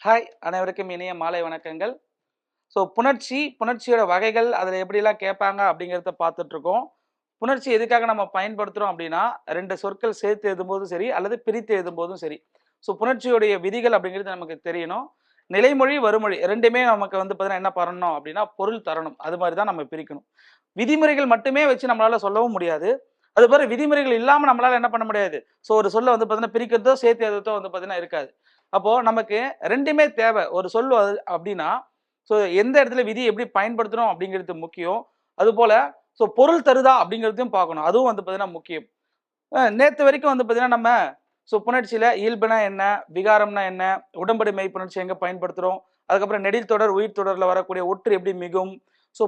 Hi! அனைவருக்கும் இனிய மாலை வணக்கங்கள். புணர்ச்சியோட வகைகள் அதில எப்படிலாம் கேட்பாங்க அப்படிங்கிறத பார்த்துட்ருக்கோம். புணர்ச்சி எதுக்காக நம்ம பயன்படுத்துறோம் அப்படின்னா, 2 சொற்கள் சேர்த்து எழுதும்போதும் சரி, அல்லது பிரித்து எழுதும்போதும் சரி. புணர்ச்சியுடைய விதிகள் அப்படிங்கிறது நமக்கு தெரியணும். நிலைமொழி, வறுமொழி 2மே நமக்கு வந்து பார்த்தீங்கன்னா என்ன பண்ணணும் அப்படின்னா, பொருள் தரணும். அது மாரி தான் நம்ம பிரிக்கணும். விதிமுறைகள் மட்டுமே வச்சு நம்மளால சொல்லவும் முடியாது. அதுபோல விதிமுறைகள் இல்லாம நம்மளால என்ன பண்ண முடியாது. ஒரு சொல்ல வந்து பார்த்தீங்கன்னா பிரிக்கிறதோ, சேர்த்து எழுதுறதோ வந்து பார்த்தீங்கன்னா இருக்காது. அப்போ நமக்கு 2மே தேவை. ஒரு சொல் அப்படின்னா, ஸோ எந்த இடத்துல விதி எப்படி பயன்படுத்துறோம் அப்படிங்கிறது முக்கியம். அதுபோல பொருள் தருதா அப்படிங்கிறதையும் பார்க்கணும். அதுவும் வந்து பார்த்தீங்கன்னா முக்கியம். நேத்து வரைக்கும் வந்து பார்த்தீங்கன்னா, நம்ம புணர்ச்சியில இயல்புனா என்ன? விகாரம்னா என்ன? உடம்படு மெய் புணர்ச்சி எங்க பயன்படுத்துறோம்? அதுக்கப்புறம் நெடில் தொடர், உயிர் தொடர்ல வரக்கூடிய ஒற்று எப்படி மிகும்?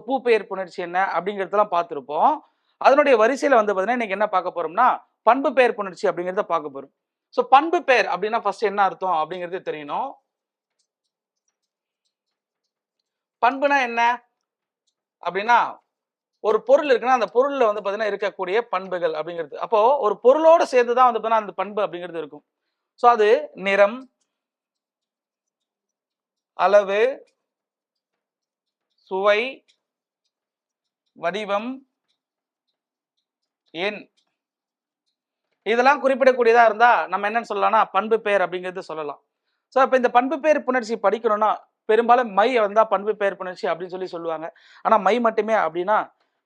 பூப்பெயர் புணர்ச்சி என்ன? அப்படிங்கிறதெல்லாம் பார்த்திருப்போம். அதனுடைய வரிசையில வந்து பார்த்தீங்கன்னா, இன்னைக்கு என்ன பார்க்க போறோம்னா, பண்பு பெயர் புணர்ச்சி அப்படிங்கிறத பார்க்க போறோம். பண்பு பெயர் அப்படின்னா ஃபர்ஸ்ட் என்ன அர்த்தம் அப்படிங்கிறது தெரியணும். பண்புனா என்ன? அப்படின்னா, ஒரு பொருள் இருக்குன்னா, அந்த பொருள்ல வந்து பார்த்தீங்கன்னா இருக்கக்கூடிய பண்புகள் அப்படிங்கிறது. அப்போ ஒரு பொருளோட சேர்ந்து தான் வந்து பார்த்தீங்கன்னா, அந்த பண்பு அப்படிங்கிறது இருக்கும். அது நிறம், அளவு, சுவை, வடிவம், எண் இதெல்லாம் குறிப்பிடக்கூடியதா இருந்தா, நம்ம என்னன்னு சொல்லலாம்னா, பண்பு பெயர் அப்படிங்கிறது சொல்லலாம். அப்ப இந்த பண்பு பெயர் புணர்ச்சி படிக்கணும்னா, பெரும்பாலும் மை வந்தா பண்பு பெயர் புணர்ச்சி அப்படின்னு சொல்லுவாங்க. ஆனா மை மட்டுமே அப்படின்னா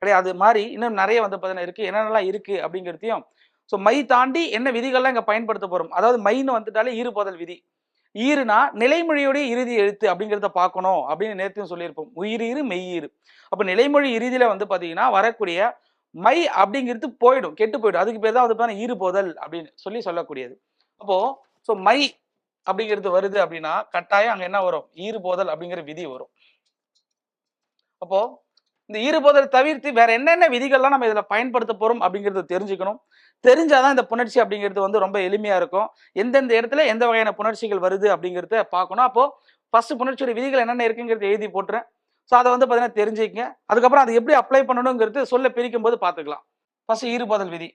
கிடையாது. அது மாரி இன்னும் நெறைய வந்து பார்த்தீங்கன்னா இருக்கு. என்னென்னலாம் இருக்கு அப்படிங்கிறதையும், மை தாண்டி என்ன விதிகள்லாம் இங்க பயன்படுத்த போறோம். அதாவது மைன்னு வந்துட்டாலே ஈறுபோதல் விதி. ஈறுனா நிலைமொழியுடைய இறுதி எழுத்து அப்படிங்கிறத பார்க்கணும் அப்படின்னு நேத்தும் சொல்லியிருப்போம். உயிரீறு, மெய்யீறு. அப்ப நிலைமொழி இறுதியில வந்து பார்த்தீங்கன்னா, வரக்கூடிய மை அப்படிங்கிறது போயிடும். கெட்டு போயிடும். அதுக்கு பேர் தான் வந்து பார்த்தீங்கன்னா ஈறுபோதல் அப்படின்னு சொல்லக்கூடியது. அப்போ மை அப்படிங்கிறது வருது அப்படின்னா, கட்டாயம் அங்க என்ன வரும்? ஈறுபோதல் அப்படிங்கிற விதி வரும். அப்போ இந்த ஈறுபோதல் தவிர்த்து வேற என்னென்ன விதிகள்லாம் நம்ம இதுல பயன்படுத்த போறோம் அப்படிங்கிறத தெரிஞ்சுக்கணும். தெரிஞ்சாதான் இந்த புணர்ச்சி அப்படிங்கிறது வந்து ரொம்ப எளிமையா இருக்கும். எந்தெந்த இடத்துல எந்த வகையான புணர்ச்சிகள் வருது அப்படிங்கிறத பார்க்கணும். அப்போ ஃபர்ஸ்ட் புணர்ச்சியோட விதிகள் என்னென்ன இருக்குங்கிறத எழுதி போட்டுறேன். அத வந்து பார்த்தீங்கன்னா தெரிஞ்சுக்கங்க. அதுக்கப்புறம் அதை எப்படி அப்ளை பண்ணணுங்கிறது சொல்ல பிரிக்கும்போது பார்த்துக்கலாம். ஃபர்ஸ்ட் ஈறுபோதல் விதி.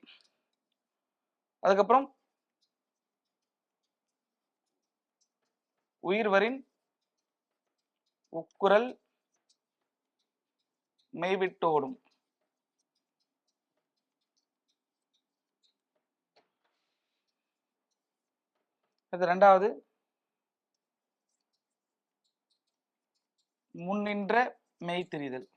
அதுக்கப்புறம் உயிர்வரின் உட்குரல் மெய்விட்டு ஓடும். இது 2வது முன்னின்ற மெய் தெரிதல்.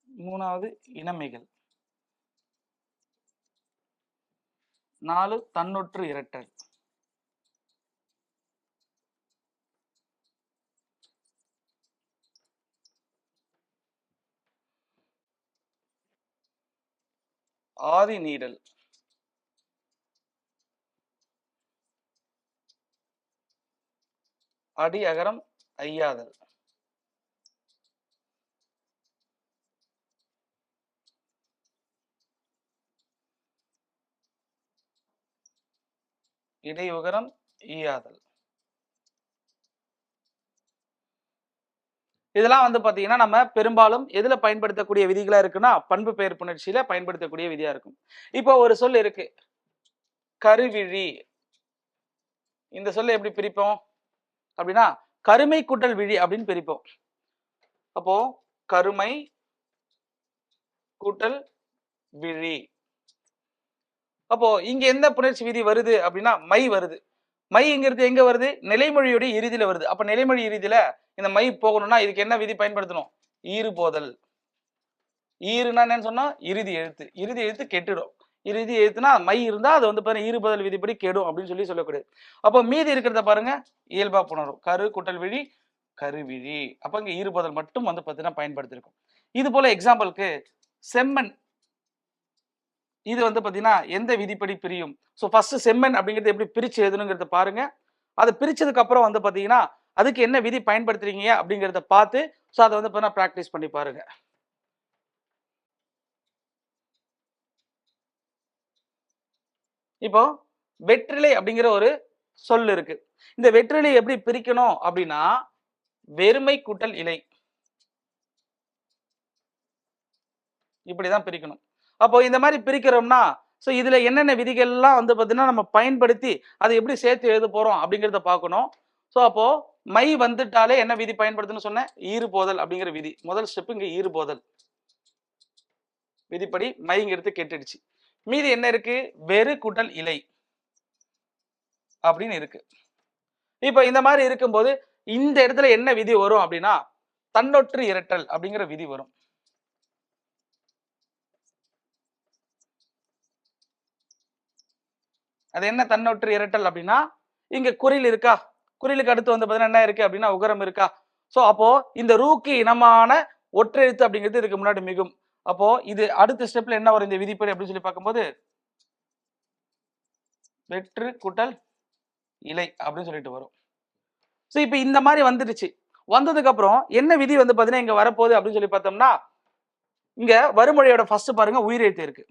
3வது இனமைகள். 4 தன்னொற்று இரட்டல். 6 நீடல். அடி அகரம் ஐயாதல். இடையுகரம் ஈயாதல். இதெல்லாம் வந்து பாத்தீங்கன்னா நம்ம பெரும்பாலும் எதுல பயன்படுத்தக்கூடிய விதிகளா இருக்குன்னா, பண்பு பெயர் புணர்ச்சியில பயன்படுத்தக்கூடிய விதியா இருக்கும். இப்போ ஒரு சொல் இருக்கு. கருவிழி. இந்த சொல்ல எப்படி பிரிப்போம்? அப்படின்னா, கருமை கூட்டல் விழி அப்படின்னு பிரிப்போம். அப்போ கருமை கூட்டல் விழி. அப்போ இங்க எந்த புணர்ச்சி விதி வருது அப்படின்னா, மை வருது. மைங்கிறது எங்க வருது? நிலைமொழியுடைய இறுதியில வருது. அப்ப நிலைமொழி இறுதியில இந்த மை போகணும்னா இதுக்கு என்ன விதி பயன்படுத்தணும்? ஈறுபோதல். ஈறுனா என்னன்னு சொன்னா இறுதி எழுத்து. இறுதி எழுத்து கெட்டுடும். இறுதி எழுத்துனா மை இருந்தா அது வந்து பாருங்க ஈறுபோதல் விதிப்படி கெடும் அப்படின்னு சொல்லக்கூடியது. அப்போ மீதி இருக்கிறத பாருங்க இயல்பா புணரும். கரு கூட்டல் விழி கருவிழி. அப்ப இங்க ஈறுபோதல் மட்டும் வந்து பார்த்தீங்கன்னா பயன்படுத்திருக்கும். இது போல எக்ஸாம்பிளுக்கு செம்மண். இது வந்து பார்த்தீங்கன்னா எந்த விதிப்படி பிரியும்? ஃபர்ஸ்ட் செம்மண் அப்படிங்கிறது எப்படி பிரிச்சு எழுதணுங்கிறத பாருங்க. அத பிரிச்சதுக்கு அப்புறம் வந்து பார்த்தீங்கன்னா, அதுக்கு என்ன விதி பயன்படுத்துறீங்க அப்படிங்கிறத பார்த்து, அத வந்து பார்த்தீங்கன்னா பிராக்டிஸ் பண்ணி பாருங்க. இப்போ வெற்றிலை அப்படிங்கிற ஒரு சொல் இருக்கு. இந்த வெற்றிலை எப்படி பிரிக்கணும் அப்படின்னா, வெறுமை கூட்டல் இலை. இப்படிதான் பிரிக்கணும். அப்போ இந்த மாதிரி பிரிக்கிறோம்னா, ஸோ இதுல என்னென்ன விதிகள்லாம் வந்து பார்த்தீங்கன்னா நம்ம பயன்படுத்தி அதை எப்படி சேர்த்து எழுத போறோம் அப்படிங்கிறத பார்க்கணும். ஸோ அப்போ மை வந்துட்டாலே என்ன விதி பயன்படுத்தணும்னு சொன்னேன்? ஈறுபோதல் அப்படிங்கிற விதி. முதல் ஸ்டெப் இங்க ஈறுபோதல் விதிப்படி மைங்கிறது கெட்டுடுச்சு. மீதி என்ன இருக்கு? வெறு கூட்டல் இலை அப்படின்னு இருக்கு. இப்ப இந்த மாதிரி இருக்கும்போது இந்த இடத்துல என்ன விதி வரும் அப்படின்னா தன்னொற்று இரட்டல் அப்படிங்கிற விதி வரும். அது என்ன தன்னொற்று இரட்டல் அப்படின்னா இங்க குறில் இருக்கா, குறிலுக்கு அடுத்து வந்து பாத்தீங்கன்னா என்ன இருக்கு அப்படின்னா உகரம் இருக்கா. சோ அப்போ இந்த ரூக்கு இனமான ஒற்றெழுத்து அப்படிங்கிறது இதுக்கு முன்னாடி மிகும். அப்போ இது அடுத்த ஸ்டெப்ல என்ன வரும் இந்த விதிப்படி அப்படின்னு சொல்லி பார்க்கும்போது வெற்று கூட்டல் இலை அப்படின்னு சொல்லிட்டு வரும். ஸோ இப்போ இந்த மாதிரி வந்துடுச்சு. வந்ததுக்கு அப்புறம் என்ன விதி வந்து பாத்தீங்கன்னா இங்க வரப்போகுது அப்படின்னு சொல்லி பார்த்தோம்னா இங்க வறுமொழியோட ஃபர்ஸ்ட் பாருங்க உயிரெழுத்து இருக்கு.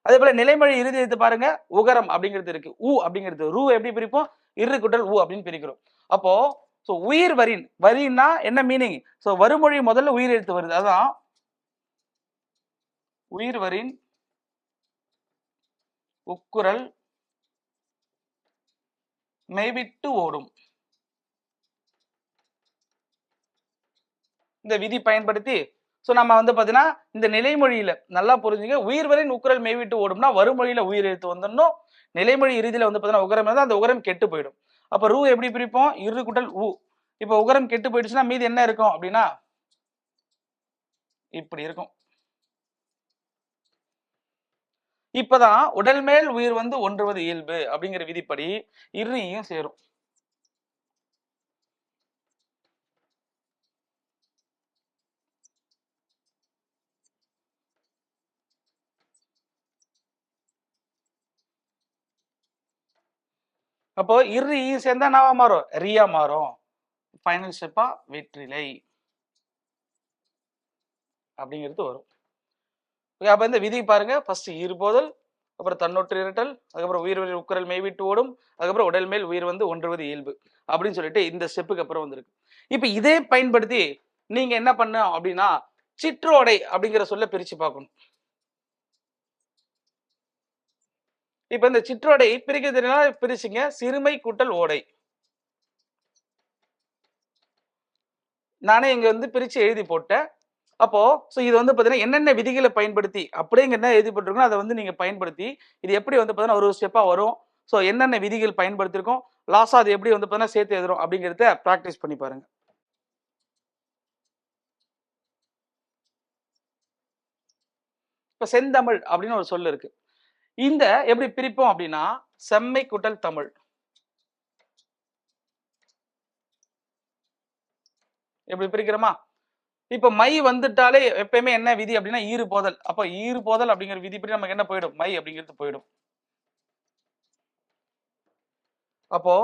அதே போல நிலைமொழி இறுதி எழுத்து பாருங்க உகரம் அப்படிங்கிறது இருக்கு. உ அப்படிங்கிறது ரூ எப்படி பிரிப்போம்? இரு கூட்டல் உ அப்படின்னு பிரிக்கிறோம். அப்போ சோ உயிர் வரின் வரின்னா என்ன மீனிங்? சோ வறுமொழி முதல்ல உயிர் எழுத்து வருது. அதான் உயிர் வரின் உக்குரல் மெய்விட்டு ஓடும். இந்த விதி பயன்படுத்தி சோ நம்ம வந்து பாத்தீங்கன்னா இந்த நிலைமொழியில நல்லா புரிஞ்சுங்க. உயிர் வரின் உக்குரல் மெய்விட்டு ஓடும்னா வறுமொழியில உயிர் எழுத்து வந்துடணும். நிலைமொழி இறுதியில வந்து பாத்தீங்கன்னா உகரம் இருந்தா அந்த உகரம் கெட்டு போயிடும். அப்ப ரூ எப்படி பிரிப்போம்? இரு கூட்டல் உ. இப்ப உகரம் கெட்டு போயிடுச்சுன்னா மீதி என்ன இருக்கும் அப்படின்னா இப்படி இருக்கும். இப்பதான் உடல் மேல் உயிர் வந்து ஒன்றுவது இயல்பு அப்படிங்கிற விதிப்படி இறுதியும் சேரும். அப்போ இரு ஈ சேர்ந்தா என்னவா மாறும்? ரியா மாறும். ஃபைனல் ஸ்டெப்பா வெற்றிலை அப்படிங்கிறது வரும். அப்ப இந்த விதி பாருங்க. ஃபர்ஸ்ட் ஈறுபோதல், அப்புறம் தன்னொற்று இரட்டல், அதுக்கப்புறம் உயிர் வழி உக்குரல் மெய்விட்டு ஓடும், அதுக்கப்புறம் உடல் மேல் உயிர் வந்து ஒன்றுவது இயல்பு அப்படின்னு சொல்லிட்டு இந்த ஸ்டெப்புக்கு அப்புறம் வந்திருக்கு. இப்ப இதே பயன்படுத்தி நீங்க என்ன பண்ண அப்படின்னா சிற்றோடை அப்படிங்கிற சொல்ல பிரிச்சு பார்க்கணும். இப்ப இந்த சிற்றோடை பிரிக்க தெரியுமா? பிரிச்சுங்க. சிறுமை கூட்டல் ஓடை. நானே இங்க வந்து பிரிச்சு எழுதி போட்டேன். அப்போ இது வந்து பாத்தீங்கன்னா என்னென்ன விதிகளை பயன்படுத்தி அப்படிங்க என்ன எழுதி போட்டிருக்கோம் அதை வந்து நீங்க பயன்படுத்தி இது எப்படி வந்து பாத்தீங்கன்னா ஒரு ஸ்டெப்பா வரும். என்னென்ன விதிகள் பயன்படுத்திருக்கோம், லாஸா அது எப்படி வந்து பாத்தீங்கன்னா சேர்த்து எழுதுறோம் அப்படிங்கிறத பிராக்டிஸ் பண்ணி பாருங்க. இப்ப செந்தமிழ் அப்படின்னு ஒரு சொல் இருக்கு. இந்த எப்படி பிரிப்போம் அப்படின்னா செம்மை கூட்டல் தமிழ். எப்படி பிரிக்கிறோமா? இப்ப மை வந்துட்டாலே எப்பயுமே என்ன விதி அப்படின்னா ஈறு போதல். அப்ப ஈறு போதல் அப்படிங்கிற விதிப்படி நமக்கு என்ன போயிடும்? மை அப்படிங்கிறது போயிடும். அப்போ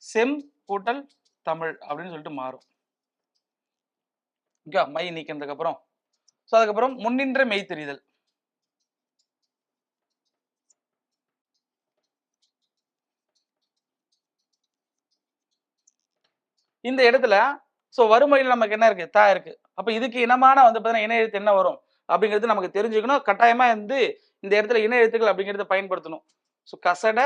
செம் கூட்டல் தமிழ் அப்படின்னு சொல்லிட்டு மாறும். மை நீக்கினதுக்கு அப்புறம் அதுக்கப்புறம் முன்னின்ற மெய் தெரிதல். இந்த இடத்துல வறுமையில் நமக்கு என்ன இருக்கு? தா இருக்கு. அப்ப இதுக்கு இனமான வந்து பாத்தீங்கன்னா இன எழுத்து என்ன வரும் அப்படிங்கிறது நமக்கு தெரிஞ்சுக்கணும். கட்டாயமா வந்து இந்த இடத்துல இன எழுத்துக்கள் அப்படிங்கிறத பயன்படுத்தணும். கசட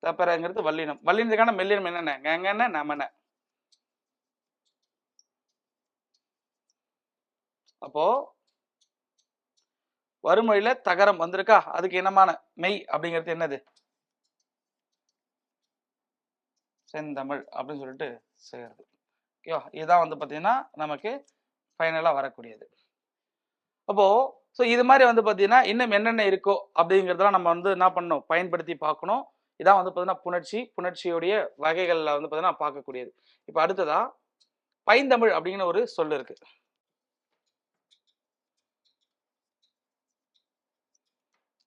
தப்பரங்கிறது வல்லினம். வல்லினத்துக்கான மெல்லினம் என்னென்ன? கங்கன நமன. அப்போ வறுமொழியில தகரம் வந்திருக்கா? அதுக்கு இனமான மெய் அப்படிங்கிறது என்னது? செந்தமிழ் அப்படின்னு சொல்லிட்டு செய்யறது. ஓகேவா? இதுதான் வந்து பாத்தீங்கன்னா நமக்கு ஃபைனலா வரக்கூடியது. அப்போ இது மாதிரி வந்து பாத்தீங்கன்னா இன்னும் என்னென்ன இருக்கோ அப்படிங்கிறதெல்லாம் நம்ம வந்து என்ன பண்ணணும்? பயன்படுத்தி பார்க்கணும். இதான் வந்து பாத்தீங்கன்னா புணர்ச்சி, புணர்ச்சியுடைய வகைகள்ல வந்து பாத்தீங்கன்னா பார்க்கக்கூடியது. இப்ப அடுத்ததா பைந்தமிழ் அப்படிங்கிற ஒரு சொல் இருக்கு.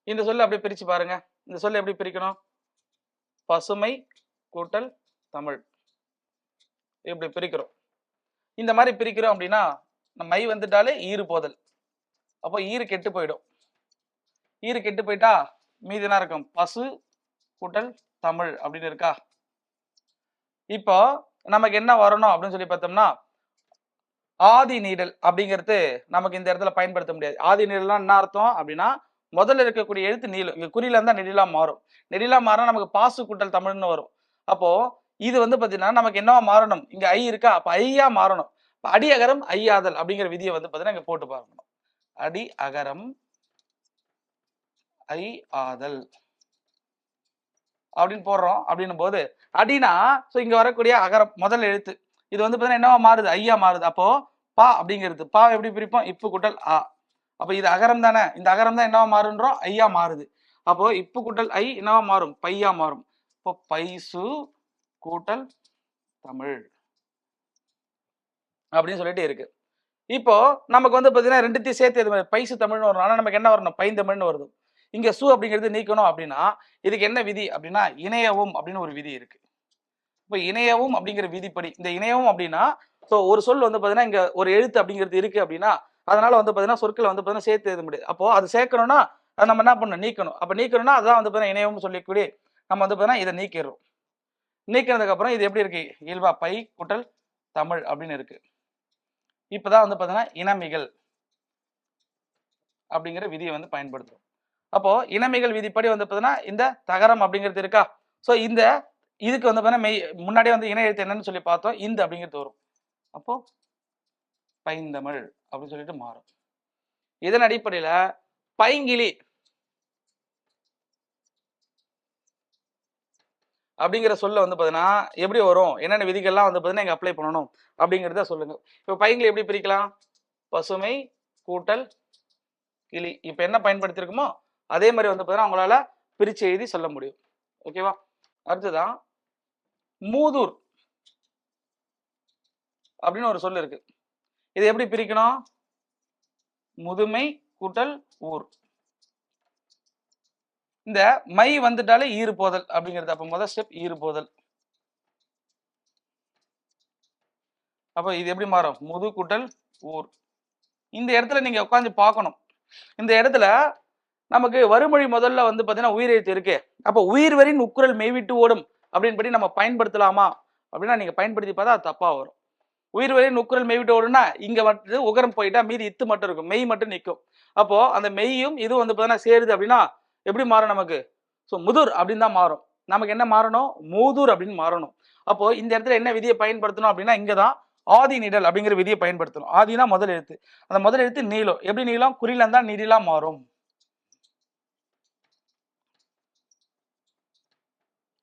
இந்த சொல்ல அப்படியே பிரிச்சு பாருங்க. இந்த சொல்ல எப்படி பிரிக்கணும்? பசுமை கூட்டல் தமிழ் இப்படி பிரிக்கிறோம். இந்த மாதிரி பிரிக்கிறோம் அப்படின்னா மை வந்துட்டாலே ஈறு போதல். அப்போ ஈறு கெட்டு போயிடும். ஈறு கெட்டு போயிட்டா மீதி என்ன இருக்கும்? பசு கூட்டல் தமிழ் அப்படின்னு இருக்கா? இப்போ நமக்கு என்ன வரணும் அப்படின்னு சொல்லி பார்த்தோம்னா ஆதி நீடல் அப்படிங்கிறது நமக்கு இந்த இடத்துல பயன்படுத்த முடியாது. ஆதி நீடல்னா என்ன அர்த்தம் அப்படின்னா, முதல்ல இருக்கக்கூடிய எழுத்து நீளும். இங்க குறியில இருந்தா நெடிலா மாறும். நெடிலா மாறினா நமக்கு பாசு கூட்டல் தமிழ்னு வரும். அப்போ இது வந்து பார்த்தீங்கன்னா, நமக்கு என்னவா மாறணும்? இங்க ஐ இருக்கா? அப்ப ஐயா மாறணும். அடி அகரம் ஐயாதல் அப்படிங்கிற விதிய வந்து பார்த்தீங்கன்னா, இங்க போட்டு பார்க்கணும். அடி அகரம் ஐ ஆதல் அப்படின்னு போடுறோம். அப்படின்னும் போது அடினா இங்க வரக்கூடிய அகரம் முதல் எழுத்து. இது வந்து பார்த்தீங்கன்னா என்னவா மாறுது? ஐயா மாறுது. அப்போ பா அப்படிங்கிறது. பா எப்படி பிரிப்போம்? இப்பு கூட்டல் ஆ. அப்ப இது அகரம் தானே? இந்த அகரம் தான் என்னவா மாறுன்றோம்? ஐயா மாறுது. அப்போ இப்பு கூட்டல் ஐ என்னவா மாறும்? பையா மாறும். இப்போ பைசு கூட்டல் தமிழ் அப்படின்னு சொல்லிட்டு இருக்கு. இப்போ நமக்கு வந்து பாத்தீங்கன்னா ரெண்டுத்தையும் சேர்த்து இது பைசு தமிழ்னு வரும். ஆனா நமக்கு என்ன வரணும்? பைந்தமிழ்னு வருது. இங்க சு அப்படிங்கிறது நீக்கணும் அப்படின்னா இதுக்கு என்ன விதி அப்படின்னா இணையவும் அப்படின்னு ஒரு விதி இருக்கு. இப்போ இணையவும் அப்படிங்கிற விதிப்படி இந்த இணையவும் அப்படின்னா ஒரு சொல் வந்து பாத்தீங்கன்னா இங்க ஒரு எழுத்து அப்படிங்கிறது இருக்கு அப்படின்னா அதனால வந்து பாத்தீங்கன்னா சொற்களை வந்து பாத்தீங்கன்னா சேர்த்து எழுத முடியாது. அப்போ அது சேர்க்கணும்னா அதை நம்ம என்ன பண்ணணும்? நீக்கணும். அப்ப நீக்கணும்னா அதான் வந்து பாத்தீங்கன்னா இணையவும் சொல்லக்கூடிய நம்ம வந்து பாத்தீங்கன்னா இதை நீக்கிறோம். நீக்கினதுக்கு அப்புறம் இது எப்படி இருக்கு? இயல்பா பை கூட்டல் தமிழ் அப்படின்னு இருக்கு. இப்பதான் வந்து பாத்தீங்கன்னா இனமிகள் அப்படிங்கிற விதியை வந்து பயன்படுத்துறோம். அப்போ இனமிகள் விதிப்படி வந்து பாத்தீங்கன்னா இந்த தகரம் அப்படிங்கிறது இருக்கா? சோ இந்த இதுக்கு வந்து பாத்தீங்கன்னா மெய் முன்னாடியே வந்து இணை எழுத்து என்னன்னு சொல்லி பார்த்தோம். இந்த அப்படிங்கிறது வரும். அப்போ பைந்தமிழ் அப்படின்னு சொல்லிட்டு மாறும். இதன் அடிப்படையில பைங்கிளி அப்படிங்கிற சொல்ல வந்து பாத்தீங்கன்னா எப்படி வரும்? என்னென்ன விதிகள்லாம் வந்து பாத்தீங்கன்னா இங்க அப்ளை பண்ணணும் அப்படிங்கிறத சொல்லுங்க. இப்போ பைங்கிளி எப்படி பிரிக்கலாம்? பசுமை கூட்டல் கிளி. இப்ப என்ன பயன்படுத்திருக்குமோ அதே மாதிரி வந்து பாத்தீங்கன்னா உங்களால பிரிச்சு எழுதி சொல்ல முடியும். ஓகேவா? அடுத்ததான் மூதூர் அப்படின்னு ஒரு சொல் இருக்கு. இது எப்படி பிரிக்கணும்? முதுமை கூட்டல் ஊர். இந்த மை வந்துட்டாலே ஈறு போதல் அப்படிங்கிறது. அப்ப முதல் ஸ்டெப் ஈறு போதல். அப்ப இது எப்படி மாறும்? முது கூட்டல் ஊர். இந்த இடத்துல நீங்க உட்காந்து பார்க்கணும். இந்த இடத்துல நமக்கு வறுமொழி முதல்ல வந்து பாத்தீங்கன்னா உயிரெழுத்து இருக்கு. அப்ப உயிர்வரின் உக்குரல் மெய்விட்டு ஓடும் அப்படின்னு படி நம்ம பயன்படுத்தலாமா அப்படின்னா நீங்க பயன்படுத்தி பார்த்தா அது தப்பா வரும். உயிர்வரின் உக்குரல் மெய்விட்டு ஓடுனா இங்க வந்து உகரம் போயிட்டா மீதி இத்து மட்டும் இருக்கும். மெய் மட்டும் நிற்கும். அப்போ அந்த மெய்யும் இதுவும் வந்து பாத்தீங்கன்னா சேருது அப்படின்னா எப்படி மாறும் நமக்கு? முதுர் அப்படின்னு தான் மாறும். நமக்கு என்ன மாறணும்? மூதூர் அப்படின்னு மாறணும். அப்போ இந்த இடத்துல என்ன விதியை பயன்படுத்தணும் அப்படின்னா இங்கதான் ஆதி நிடல் அப்படிங்கிற விதியை பயன்படுத்தணும். ஆதினா முதல் எழுத்து. அந்த முதல் எழுத்து நீளம். எப்படி நீளம்? குறியில இருந்தா நீடிலா மாறும்.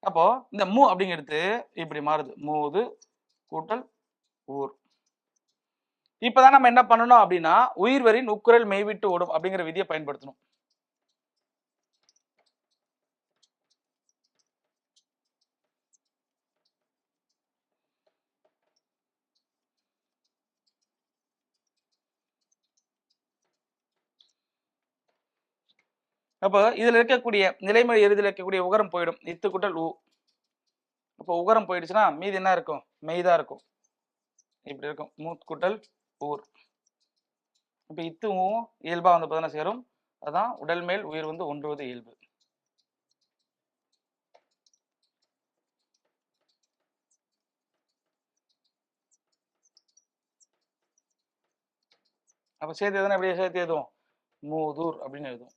அப்போ இந்த மூ அப்படிங்கிறது இப்படி மாறுது. மூது கூட்டல் ஊர். இப்பதான் நம்ம என்ன பண்ணணும் அப்படின்னா உயிர்வரின் உக்குரல் மெய்விட்டு ஓடும் அப்படிங்கிற விதியை பயன்படுத்தணும். அப்போ இதுல இருக்கக்கூடிய நிலைமொழி இறுதியில் இருக்கக்கூடிய உகரம் போயிடும். இத்து கூட்டல் ஊ. அப்போ உகரம் போயிடுச்சுன்னா மீதி என்ன இருக்கும்? மெய்தான் இருக்கும். இப்படி இருக்கும். மூத் கூட்டல் ஊர். இப்ப இத்துவும் இயல்பா வந்து பார்த்தீங்கன்னா சேரும். அதான் உடல் மேல் உயிர் வந்து ஒன்றுவது இயல்பு. அப்ப சேர்த்து எதுனா எப்படியே சேர்த்து எழுதுவோம்? மூதூர் அப்படின்னு எழுதுவோம்.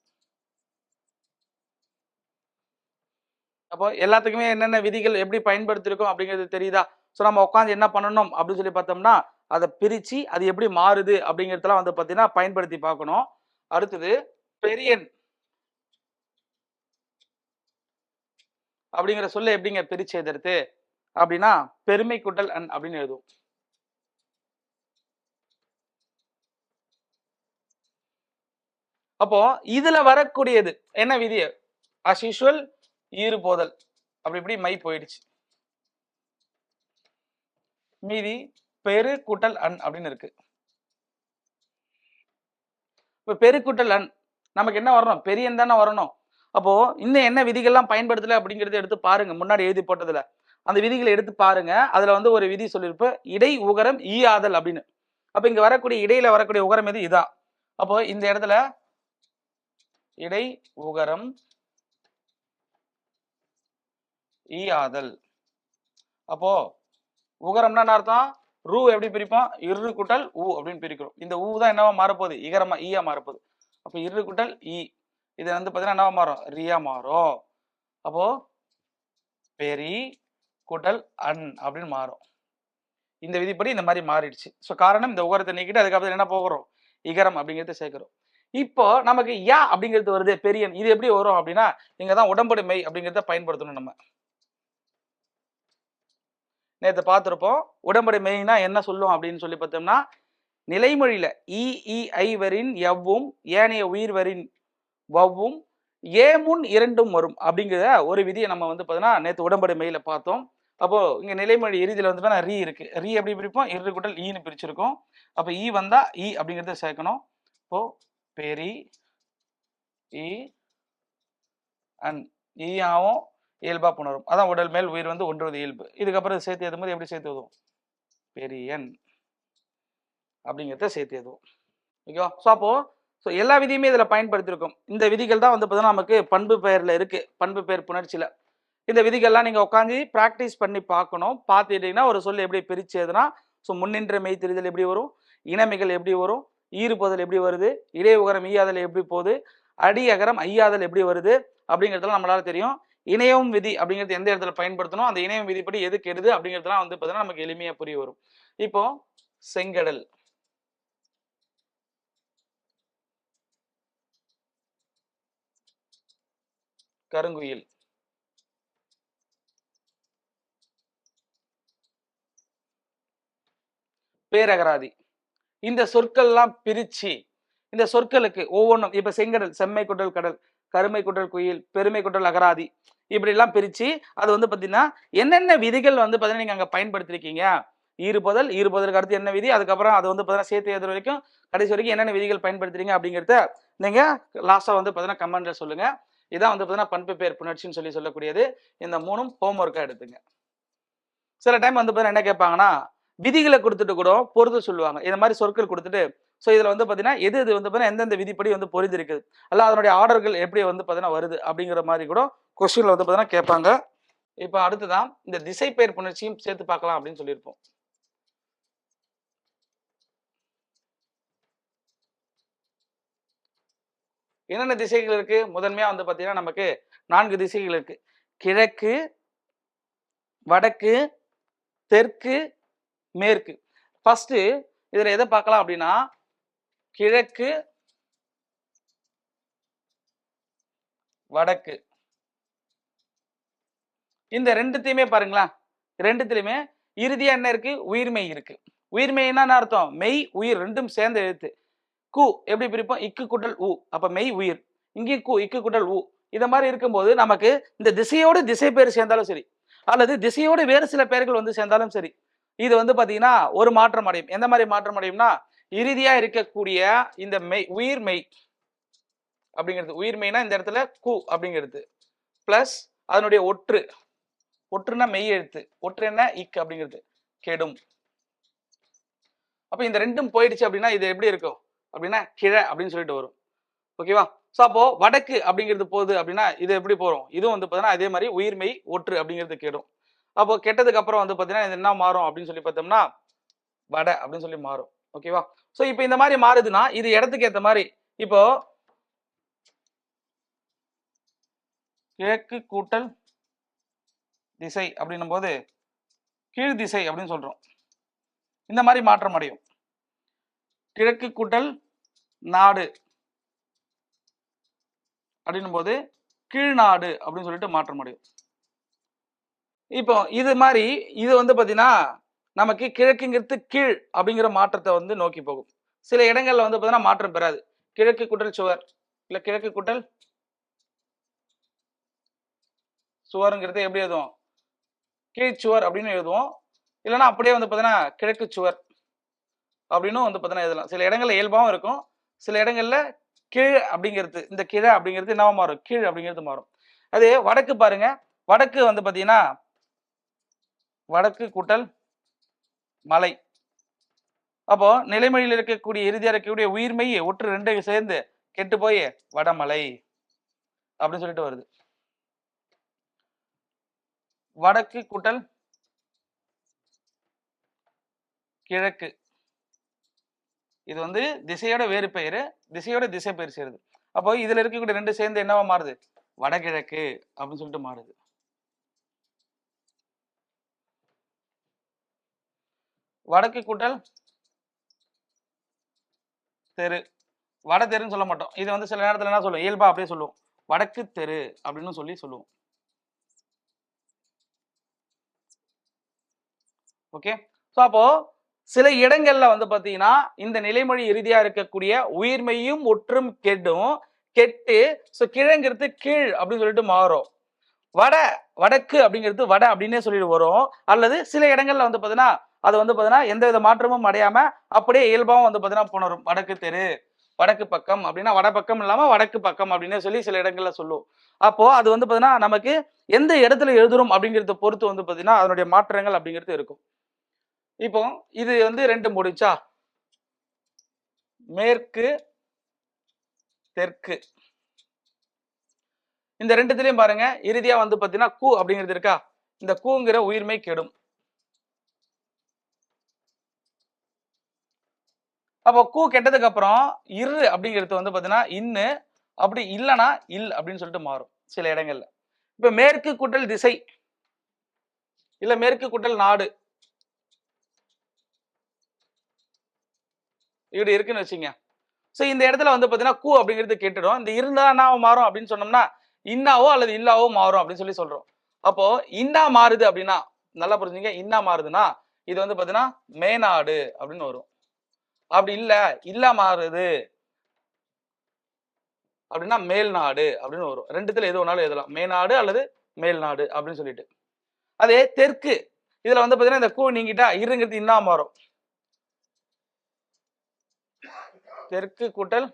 அப்போ எல்லாத்துக்குமே என்னென்ன விதிகள் எப்படி பயன்படுத்திருக்கோம் அப்படிங்கிறது தெரியுதா? ஸோ நம்ம உட்காந்து என்ன பண்ணணும் அப்படின்னு சொல்லி பார்த்தோம்னா அதை பிரிச்சு அது எப்படி மாறுது அப்படிங்கிறதெல்லாம் வந்து பார்த்தீங்கன்னா பயன்படுத்தி பார்க்கணும். அடுத்தது பெரியன் அப்படிங்கிற சொல்ல எப்படிங்க பிரிச்சு எழுதுறது அப்படின்னா பெருமை கூட்டல் அன் அப்படின்னு எழுதுவோம். அப்போ இதுல வரக்கூடியது என்ன விதி? அஸ் யூஷுவல் ஈறு போதல். அப்படி இப்படி மை போயிடுச்சு. மீதி பெரு கூட்டல் அன் அப்படின்னு இருக்கு. இப்ப பெரு கூட்டல் அன் நமக்கு என்ன வரணும்? பெரியன் தானே வரணும். அப்போ இன்னும் என்ன விதிகள்லாம் பயன்படுத்தல அப்படிங்கறத எடுத்து பாருங்க. முன்னாடி எழுதி போட்டதுல அந்த விதிகளை எடுத்து பாருங்க. அதுல வந்து ஒரு விதி சொல்லியிருப்ப இடை உகரம் ஈ ஆதல் அப்படின்னு. அப்ப இங்க வரக்கூடிய இடையில வரக்கூடிய உகரம் எது? இதான். அப்போ இந்த இடத்துல இடை உகரம் ஈ ஆதல். அப்போ உகரம்னா என்ன அர்த்தம்? ரூ எப்படி பிரிப்போம்? இரு கூட்டல் ஊ அப்படின்னு பிரிக்கிறோம். இந்த ஊ தான் என்னவா மாறப்போகுது? இகரமா ஈயா மாறப்போகுது. அப்போ இரு கூட்டல் ஈ. இது வந்து பார்த்தீங்கன்னா என்னவா மாறும்? ரியா மாறும். அப்போ பெரி கூட்டல் அன் அப்படின்னு மாறும். இந்த விதிப்படி இந்த மாதிரி மாறிடுச்சு. ஸோ காரணம் இந்த உகரத்தை நீக்கிட்டு அதுக்கப்புறம் என்ன போகிறோம்? இகரம் அப்படிங்கிறத சேர்க்கிறோம். இப்போ நமக்கு யா அப்படிங்கிறது வருது பெரியன். இது எப்படி வரும் அப்படின்னா இங்க தான் உடம்படு மெய் அப்படிங்கிறத பயன்படுத்தணும் நம்ம. நேற்று பார்த்துருப்போம். உடம்படை மெய்னா என்ன சொல்லும் அப்படின்னு சொல்லி பார்த்தோம்னா நிலைமொழியில இ இ ஐ வரின் எவ்வும் ஏனைய உயிர் வரின் வவ்வும் ஏமுன் இரண்டும் வரும் அப்படிங்கிற ஒரு விதியை நம்ம வந்து பார்த்தோம்னா நேற்று உடம்படை மெய்யில பார்த்தோம். அப்போ இங்க நிலைமொழி இறுதியில் வந்து ரீ இருக்கு. ரீ எப்படி பிரிப்போம்? இரு கூட்டல் ஈன்னு பிரிச்சிருக்கோம். அப்போ ஈ வந்தா ஈ அப்படிங்கிறத சேர்க்கணும். இப்போ பெரி இ அண்ட் ஈயாவும் இயல்பா புணரும். அதான் உடல் மேல் உயிர் வந்து ஒன்றுவது இயல்பு. இதுக்கப்புறம் சேர்த்து எழுதும்போது எப்படி சேர்த்து எழுதுவோம்? பெரியன் அப்படிங்கிறத சேர்த்து எழுதுவோம். ஓகேவா? ஸோ அப்போ எல்லா விதியுமே இதில் பயன்படுத்தியிருக்கோம். இந்த விதிகள் தான் வந்து பார்த்தீங்கன்னா நமக்கு பண்பு பெயரில் இருக்கு. பண்பு பெயர் புணர்ச்சியில் இந்த விதிகள்லாம் நீங்கள் உட்காந்து ப்ராக்டிஸ் பண்ணி பார்க்கணும். பார்த்துட்டீங்கன்னா ஒரு சொல் எப்படி பிரிச்சு எதுனா ஸோ முன்னின்ற மெய் தெரிதல் எப்படி வரும்? இனமிகள் எப்படி வரும்? ஈறுபோதல் எப்படி வருது? இடை உகரம் ஈயாதல் எப்படி போகுது? அடி அகரம் ஐயாதல் எப்படி வருது அப்படிங்கிறதுலாம் நம்மளால தெரியும். இணையம் விதி அப்படிங்கிறது எந்த இடத்துல பயன்படுத்தணும், அந்த இணையம் விதிப்படி எது கெடுது அப்படிங்கிறதுலாம் வந்து பார்த்தீங்கன்னா நமக்கு எளிமையாக புரிய வரும். இப்போ செங்கடல், கருங்குயில், பேரகராதி இந்த சொற்கள்லாம் பிரிச்சு இந்த சொற்களுக்கு ஒவ்வொன்றும் இப்ப செங்கடல் செம்மை குடல் கடல், கருமை குடல் குயில், பெருமை குடல் அகராதி இப்படி எல்லாம் பிரிச்சு அது வந்து பாத்தீங்கன்னா என்னென்ன விதிகள் வந்து பாத்தீங்கன்னா நீங்க அங்க பயன்படுத்திருக்கீங்க, ஈறுபதலுக்கு அடுத்து என்ன விதி, அதுக்கப்புறம் அது வந்து பாத்தீங்கன்னா சேர்த்து எழுதுற வரைக்கும் கடைசி வரைக்கும் என்னென்ன விதிகள் பயன்படுத்துறீங்க அப்படிங்கிறத நீங்க லாஸ்டா வந்து பாத்தீங்கன்னா கமெண்ட்ல சொல்லுங்க. இதான் வந்து பாத்தீங்கன்னா பண்பு பெயர் புணர்ச்சின்னு சொல்லக்கூடியது. இந்த மூணும் ஹோம்ஒர்க்கா எடுத்துங்க. சில டைம் வந்து பாத்தீங்கன்னா என்ன கேட்பாங்கன்னா விதிகளை கொடுத்துட்டு கூட பொருத்த சொல்லுவாங்க. இந்த மாதிரி சொற்கள் கொடுத்துட்டு ஸோ இதுல வந்து பாத்தீங்கன்னா எது வந்து பாத்தீங்கன்னா எந்தெந்த விதிப்படி வந்து பொருந்திருக்குது, அல்ல அதனுடைய ஆர்டர்கள் எப்படி வந்து பாத்தீங்கன்னா வருது அப்படிங்கிற மாதிரி கூட கொஸ்டின்ல வந்து பாத்தீங்கன்னா கேட்பாங்க. இப்போ அடுத்துதான் இந்த திசை பெயர் புணர்ச்சியும் சேர்த்து பார்க்கலாம் அப்படின்னு சொல்லியிருப்போம். என்னென்ன திசைகள் இருக்கு? முதன்மையா வந்து பாத்தீங்கன்னா நமக்கு 4 திசைகள் இருக்கு. கிழக்கு, வடக்கு, தெற்கு, மேற்கு. ஃபர்ஸ்ட் இதுல எதை பார்க்கலாம் அப்படின்னா கிழக்கு, வடக்கு இந்த ரெண்டுத்தையுமே பாருங்களேன். ரெண்டுத்திலுமே இறுதியா என்ன இருக்கு? உயிர்மெய் இருக்கு. உயிர்மெய்னா என்ன அர்த்தம்? மெய் உயிர் ரெண்டும் சேர்ந்த எழுத்து. கு எப்படி பிரிப்போம்? இக்கு குட்டல் உ. அப்ப மெய் உயிர். இங்கே கு இக்கு குட்டல் உ. இத மாதிரி இருக்கும்போது நமக்கு இந்த திசையோடு திசை பெயர் சேர்ந்தாலும் சரி, அல்லது திசையோடு வேறு சில பெயர்கள் வந்து சேர்ந்தாலும் சரி, இது வந்து பாத்தீங்கன்னா ஒரு மாற்றம் அடையும். எந்த மாதிரி மாற்றம் அடையும்னா இறுதியா இருக்கக்கூடிய இந்த மெய் உயிர் மெய் அப்படிங்கிறது, உயிர் மெய்னா இந்த இடத்துல கு அப்படிங்கிறது பிளஸ் அதனுடைய ஒற்று, ஒற்றுனா மெய் எழுத்து, ஒற்று என்ன? இக் அப்படிங்கிறது கெடும். அப்ப இந்த ரெண்டும் போயிடுச்சு அப்படின்னா இது எப்படி இருக்கும் அப்படின்னா கிழ அப்படின்னு சொல்லிட்டு வரும். ஓகேவா? ஸோ அப்போ வடக்கு அப்படிங்கிறது போகுது அப்படின்னா இது எப்படி போறோம்? இதுவும் வந்து பார்த்தீங்கன்னா அதே மாதிரி உயிர்மெய் ஒற்று அப்படிங்கிறது கெடும். அப்போ கெட்டதுக்கு அப்புறம் வந்து பார்த்தீங்கன்னா இது என்ன மாறும் அப்படின்னு சொல்லி பார்த்தோம்னா வட அப்படின்னு சொல்லி மாறும். ஓகேவா? ஸோ இப்போ இந்த மாதிரி மாறுதுன்னா இது இடத்துக்கு ஏற்ற மாதிரி இப்போ கிழக்கு கூட்டல் திசை அப்படின்னும் போது கீழ் திசை அப்படின்னு சொல்றோம். இந்த மாதிரி மாற்றம் அடையும். கிழக்கு கூட்டல் நாடு அப்படின்னும் போது கீழ்நாடு அப்படின்னு சொல்லிட்டு மாற்றம் அடையும். இப்போ இது மாதிரி இது வந்து பாத்தீங்கன்னா நமக்கு கிழக்குங்கிறது கீழ் அப்படிங்கிற மாற்றத்தை வந்து நோக்கி போகும். சில இடங்கள்ல வந்து பாத்தீங்கன்னா மாற்றம் பெறாது. கிழக்கு குட்டல் சுவர் இல்ல கிழக்கு குட்டல் சுவருங்கிறது எப்படி எழுதுவோம்? கீழ்ச்சுவர் அப்படின்னு எழுதுவோம். இல்லைன்னா அப்படியே வந்து பாத்தீங்கன்னா கிழக்கு சுவர் அப்படின்னு வந்து பாத்தீங்கன்னா எழுதலாம். சில இடங்கள்ல இயல்பாவும் இருக்கும். சில இடங்கள்ல கீழ் அப்படிங்கிறது இந்த கிழ அப்படிங்கிறது என்னவா மாறும்? கீழ் அப்படிங்கிறது மாறும். அது வடக்கு பாருங்க. வடக்கு வந்து பாத்தீங்கன்னா வடக்கு கூட்டல் மலை. அப்போ நிலைமொழியில் இருக்கக்கூடிய இறுதியா இருக்கக்கூடிய உயிர்மெய் ஒற்று ரெண்டு சேர்ந்து கெட்டு போய் வடமலை அப்படின்னு சொல்லிட்டு வருது. வடக்கு கூட்டல் கிழக்கு. இது வந்து திசையோட வேறு பெயரு, திசையோட திசை பெயர் சேருது. அப்போ இதுல இருக்கக்கூடிய 2 சேர்ந்து என்னவா மாறுது? வடகிழக்கு அப்படின்னு சொல்லிட்டு மாறுது. வடக்கு கூட்டல் தெரு. வட தெருன்னு சொல்ல மாட்டோம். இது வந்து சில நேரத்துல என்ன சொல்லுவோம்? இயல்பா அப்படியே சொல்லுவோம். வடக்கு தெரு அப்படின்னு சொல்லி சொல்லுவோம். ஓகே. ஸோ அப்போ சில இடங்கள்ல வந்து பாத்தீங்கன்னா இந்த நிலைமொழி இறுதியா இருக்கக்கூடிய உயிர்மெய்யும் ஒற்றும் கெடும், கெட்டு ஸோ கிழங்கிறது கீழ் அப்படின்னு சொல்லிட்டு மாறும். வட வடக்கு அப்படிங்கிறது வட அப்படின்னே சொல்லிட்டு வரும். அல்லது சில இடங்கள்ல வந்து பாத்தீங்கன்னா அது வந்து பாத்தீங்கன்னா எந்த வித மாற்றமும் அடையாம அப்படியே இயல்பாவும் வந்து பாத்தீங்கன்னா புணரும். வடக்கு தெரு, வடக்கு பக்கம் அப்படின்னா வட பக்கம் இல்லாம வடக்கு பக்கம் அப்படின்னே சொல்லி சில இடங்கள்ல சொல்லுவோம். அப்போ அது வந்து பாத்தீங்கன்னா நமக்கு எந்த இடத்துல எழுதுறோம் அப்படிங்கிறத பொறுத்து வந்து பாத்தீங்கன்னா அதனுடைய மாற்றங்கள் அப்படிங்கிறது இருக்கும். இப்போ இது வந்து 2 முடிச்சா, மேற்கு தெற்கு இந்த 2த்துலயும் பாருங்க இறுதியா வந்து பாத்தீங்கன்னா கு அப்படிங்கிறது இருக்கா, இந்த கூங்கிற உயிர்மை கெடும். அப்போ கூ கெட்டதுக்கு அப்புறம் இரு அப்படிங்கிறது வந்து பாத்தீங்கன்னா இன்னு, அப்படி இல்லைன்னா இல் அப்படின்னு சொல்லிட்டு மாறும் சில இடங்கள்ல. இப்ப மேற்கு கூட்டல் திசை இல்ல மேற்கு கூட்டல் நாடு இப்படி இருக்குன்னு வச்சுங்க. ஸோ இந்த இடத்துல வந்து பாத்தீங்கன்னா கூ அப்படிங்கிறது கெட்டுடும். இந்த இருந்தா என்ன மாறும் அப்படின்னு சொன்னோம்னா இன்னாவோ அல்லது இல்லாவோ மாறும் அப்படின்னு சொல்லி சொல்றோம். அப்போ இன்னா மாறுது அப்படின்னா நல்லா புரிஞ்சுங்க. இன்னா மாறுதுன்னா இது வந்து பாத்தீங்கன்னா மேநாடு அப்படின்னு வரும். அப்படி இல்ல மாறுது அப்படின்னா மேல்நாடு அப்படின்னு வரும். 2த்துல எது வேணாலும் எழுதலாம். மேநாடு அல்லது மேல்நாடு அப்படின்னு சொல்லிட்டு. அதே தெற்கு இதுல வந்து பாத்தீங்கன்னா இந்த கூ நீங்கிட்டா இருங்கிறது இன்னா மாறும். தெற்கு கூட்டல்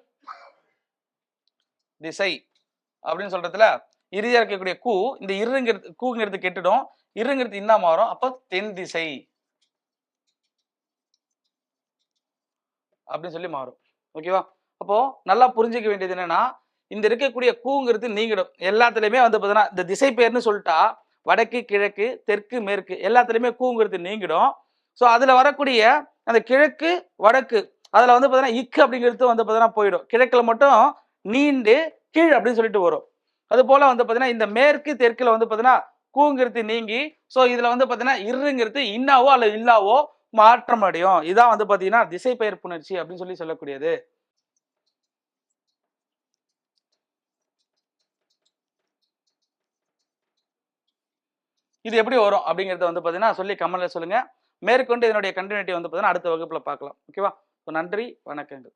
திசை அப்படின்னு சொல்றதுல இறுதியா இருக்கக்கூடிய கூ இந்த இருங்கிறது கூங்கிறது கெட்டுடும், இருங்கிறது இன்னா மாறும். அப்ப தென் திசை அப்படின்னு சொல்லி மாறும். ஓகேவா? அப்போ நல்லா புரிஞ்சுக்க வேண்டியது என்னன்னா இந்த இருக்கக்கூடிய கூங்கிறது நீங்கிடும். எல்லாத்துலயுமே வந்து பாத்தீங்கன்னா இந்த திசை பெயர்னு சொல்லிட்டா வடக்கு கிழக்கு தெற்கு மேற்கு எல்லாத்துலயுமே கூங்கிறது நீங்கிடும். ஸோ அதுல வரக்கூடிய அந்த கிழக்கு வடக்கு அதுல வந்து பாத்தீங்கன்னா இக்கு அப்படிங்கிறது வந்து பாத்தீங்கன்னா போயிடும். கிழக்குல மட்டும் நீண்டு கீழ் அப்படின்னு சொல்லிட்டு வரும். அது போல வந்து பாத்தீங்கன்னா இந்த மேற்கு தெற்குல வந்து பாத்தீங்கன்னா கூங்கிறது நீங்கி ஸோ இதுல வந்து பாத்தீங்கன்னா இருங்கிறது இன்னாவோ அல்லது இல்லாவோ மாற்றம் அடையும். இதான் வந்து பாத்தீங்கன்னா திசை பெயர் புணர்ச்சி அப்படின்னு சொல்லி சொல்லக்கூடியது. இது எப்படி வரும் அப்படிங்கறத வந்து பாத்தீங்கன்னா சொல்லி கமெண்ட்ல சொல்லுங்க. மேற்கொண்டு இதனுடைய கண்டினியூட்டி வந்து பாத்தீங்கன்னா அடுத்த வகுப்புல பார்க்கலாம். ஓகேவா? நன்றி, வணக்கங்கள்.